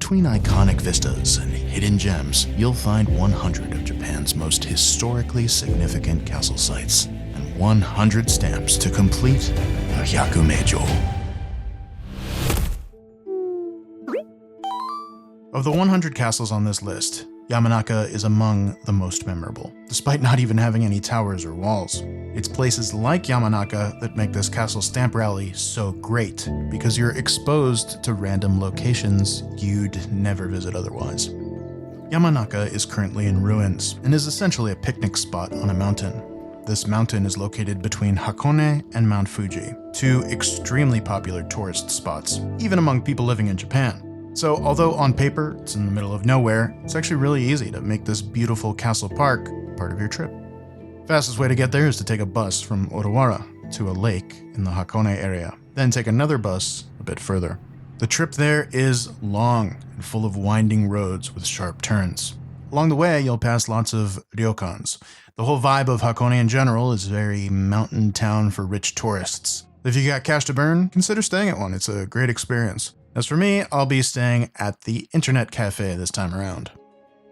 Between iconic vistas and hidden gems, you'll find 100 of Japan's most historically significant castle sites, and 100 stamps to complete the Hyaku-Meijō. Of the 100 castles on this list, Yamanaka is among the most memorable, despite not even having any towers or walls. It's places like Yamanaka that make this castle stamp rally so great, because you're exposed to random locations you'd never visit otherwise. Yamanaka is currently in ruins, and is essentially a picnic spot on a mountain. This mountain is located between Hakone and Mount Fuji, two extremely popular tourist spots, even among people living in Japan. So although on paper it's in the middle of nowhere, it's actually really easy to make this beautiful castle park part of your trip. Fastest way to get there is to take a bus from Odawara to a lake in the Hakone area, then take another bus a bit further. The trip there is long and full of winding roads with sharp turns. Along the way, you'll pass lots of ryokans. The whole vibe of Hakone in general is very mountain town for rich tourists. If you got cash to burn, consider staying at one. It's a great experience. As for me, I'll be staying at the Internet Cafe this time around.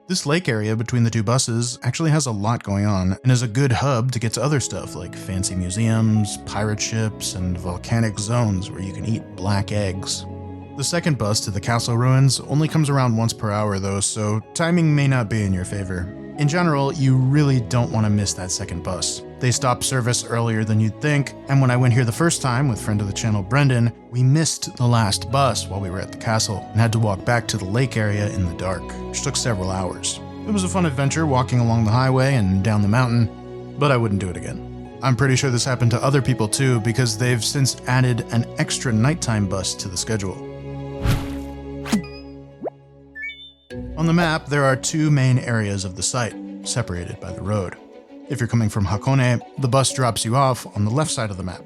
This lake area between the two buses actually has a lot going on and is a good hub to get to other stuff like fancy museums, pirate ships, and volcanic zones where you can eat black eggs. The second bus to the castle ruins only comes around once per hour though, so timing may not be in your favor. In general, you really don't want to miss that second bus. They stop service earlier than you'd think, and when I went here the first time with friend of the channel Brendan, we missed the last bus while we were at the castle and had to walk back to the lake area in the dark, which took several hours. It was a fun adventure walking along the highway and down the mountain, but I wouldn't do it again. I'm pretty sure this happened to other people too, because they've since added an extra nighttime bus to the schedule. On the map, there are two main areas of the site, separated by the road. If you're coming from Hakone, the bus drops you off on the left side of the map.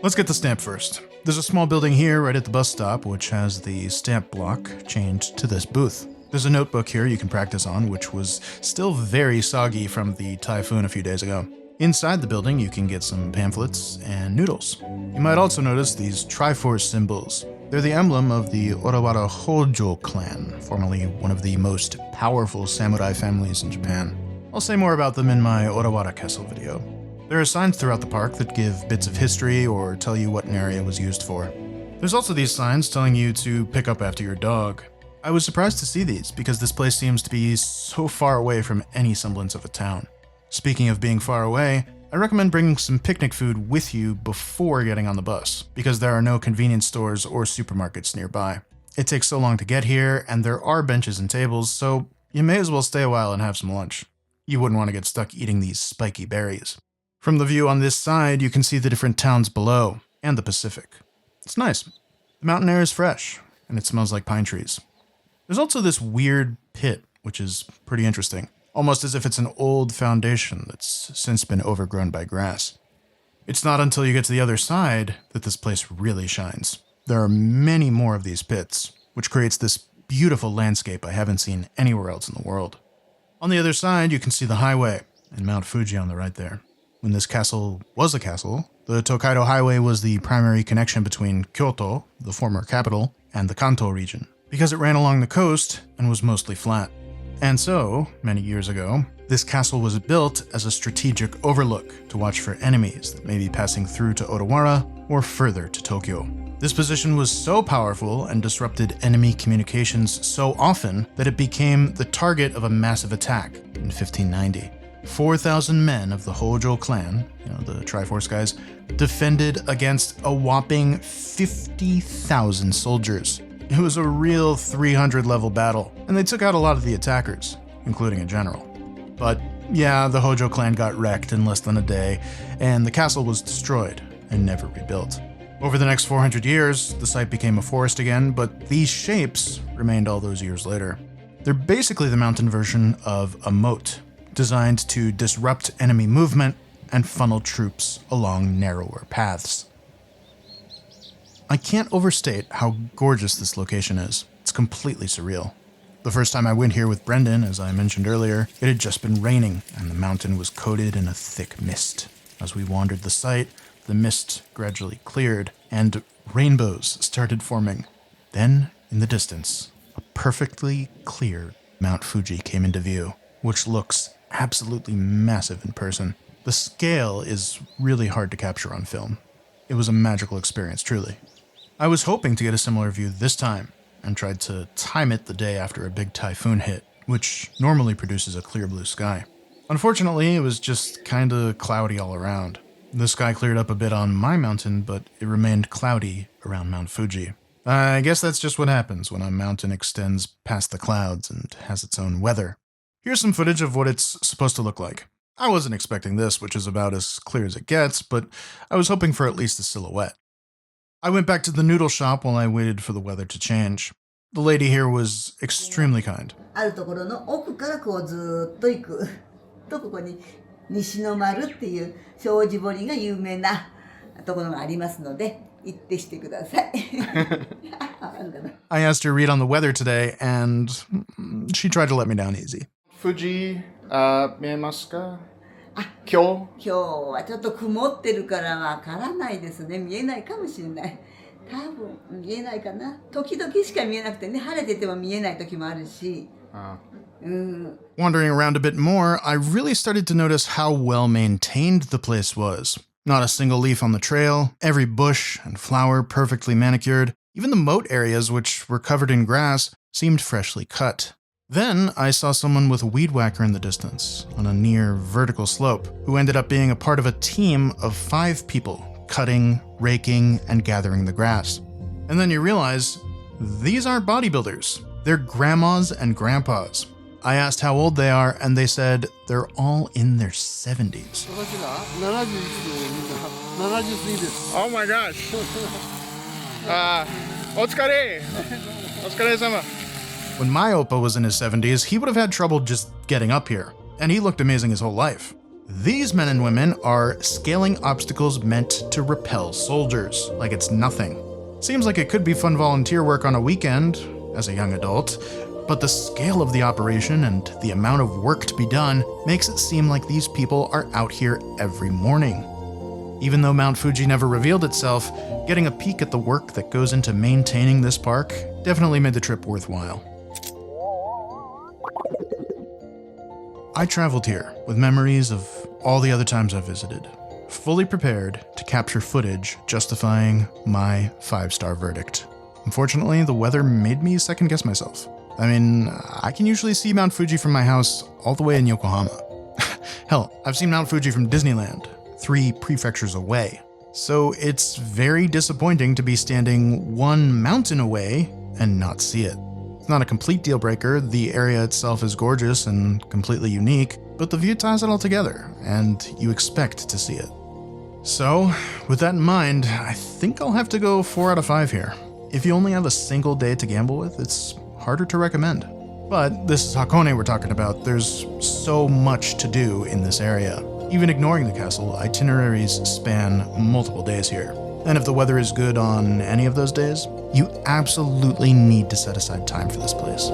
Let's get the stamp first. There's a small building here right at the bus stop, which has the stamp block chained to this booth. There's a notebook here you can practice on, which was still very soggy from the typhoon a few days ago. Inside the building, you can get some pamphlets and noodles. You might also notice these Triforce symbols. They're the emblem of the Odawara Hojo clan, formerly one of the most powerful samurai families in Japan. I'll say more about them in my Odawara Castle video. There are signs throughout the park that give bits of history or tell you what an area was used for. There's also these signs telling you to pick up after your dog. I was surprised to see these because this place seems to be so far away from any semblance of a town. Speaking of being far away, I recommend bringing some picnic food with you before getting on the bus, because there are no convenience stores or supermarkets nearby. It takes so long to get here, and there are benches and tables, so you may as well stay a while and have some lunch. You wouldn't want to get stuck eating these spiky berries. From the view on this side, you can see the different towns below, and the Pacific. It's nice. The mountain air is fresh, and it smells like pine trees. There's also this weird pit, which is pretty interesting. Almost as if it's an old foundation that's since been overgrown by grass. It's not until you get to the other side that this place really shines. There are many more of these pits, which creates this beautiful landscape I haven't seen anywhere else in the world. On the other side, you can see the highway and Mount Fuji on the right there. When this castle was a castle, the Tokaido Highway was the primary connection between Kyoto, the former capital, and the Kanto region, because it ran along the coast and was mostly flat. And so, many years ago, this castle was built as a strategic overlook to watch for enemies that may be passing through to Odawara or further to Tokyo. This position was so powerful and disrupted enemy communications so often that it became the target of a massive attack in 1590. 4,000 men of the Hojo clan, the Triforce guys, defended against a whopping 50,000 soldiers. It was a real 300-level battle, and they took out a lot of the attackers, including a general. But yeah, the Hojo clan got wrecked in less than a day, and the castle was destroyed and never rebuilt. Over the next 400 years, the site became a forest again, but these shapes remained all those years later. They're basically the mountain version of a moat, designed to disrupt enemy movement and funnel troops along narrower paths. I can't overstate how gorgeous this location is. It's completely surreal. The first time I went here with Brendan, as I mentioned earlier, it had just been raining and the mountain was coated in a thick mist. As we wandered the site, the mist gradually cleared and rainbows started forming. Then, in the distance, a perfectly clear Mount Fuji came into view, which looks absolutely massive in person. The scale is really hard to capture on film. It was a magical experience, truly. I was hoping to get a similar view this time, and tried to time it the day after a big typhoon hit, which normally produces a clear blue sky. Unfortunately, it was just kinda cloudy all around. The sky cleared up a bit on my mountain, but it remained cloudy around Mount Fuji. I guess that's just what happens when a mountain extends past the clouds and has its own weather. Here's some footage of what it's supposed to look like. I wasn't expecting this, which is about as clear as it gets, but I was hoping for at least a silhouette. I went back to the noodle shop while I waited for the weather to change. The lady here was extremely kind. あるところの奥からこうずっと行くとここに西の丸っていう障子堀が有名なところがありますので行ってきてください。I asked her to read on the weather today, and she tried to let me down easy. Fuji, 見えますか？今日はちょっと曇ってるからわからないですね。見えないかもしれない。多分見えないかな。時々しか見えなくてね、晴れてても見えない時もあるし。Wandering around a bit more, I really started to notice how well maintained the place was. Not a single leaf on the trail, every bush and flower perfectly manicured. Even the moat areas, which were covered in grass, seemed freshly cut. Then I saw someone with a weed whacker in the distance, on a near vertical slope, who ended up being a part of a team of 5 people, cutting, raking, and gathering the grass. And then you realize, these aren't bodybuilders. They're grandmas and grandpas. I asked how old they are, and they said they're all in their 70s. Oh my gosh. お疲れ。お疲れ様。 When my oppa was in his 70s, he would have had trouble just getting up here, and he looked amazing his whole life. These men and women are scaling obstacles meant to repel soldiers, like it's nothing. Seems like it could be fun volunteer work on a weekend, as a young adult, but the scale of the operation and the amount of work to be done makes it seem like these people are out here every morning. Even though Mount Fuji never revealed itself, getting a peek at the work that goes into maintaining this park definitely made the trip worthwhile. I traveled here with memories of all the other times I've visited, fully prepared to capture footage justifying my 5-star verdict. Unfortunately, the weather made me second-guess myself. I mean, I can usually see Mount Fuji from my house all the way in Yokohama. Hell, I've seen Mount Fuji from Disneyland, 3 prefectures away. So it's very disappointing to be standing 1 mountain away and not see it. It's not a complete deal breaker, the area itself is gorgeous and completely unique, but the view ties it all together, and you expect to see it. So, with that in mind, I think I'll have to go 4 out of 5 here. If you only have a single day to gamble with, it's harder to recommend. But this is Hakone we're talking about. There's so much to do in this area. Even ignoring the castle, itineraries span multiple days here. And if the weather is good on any of those days, you absolutely need to set aside time for this place.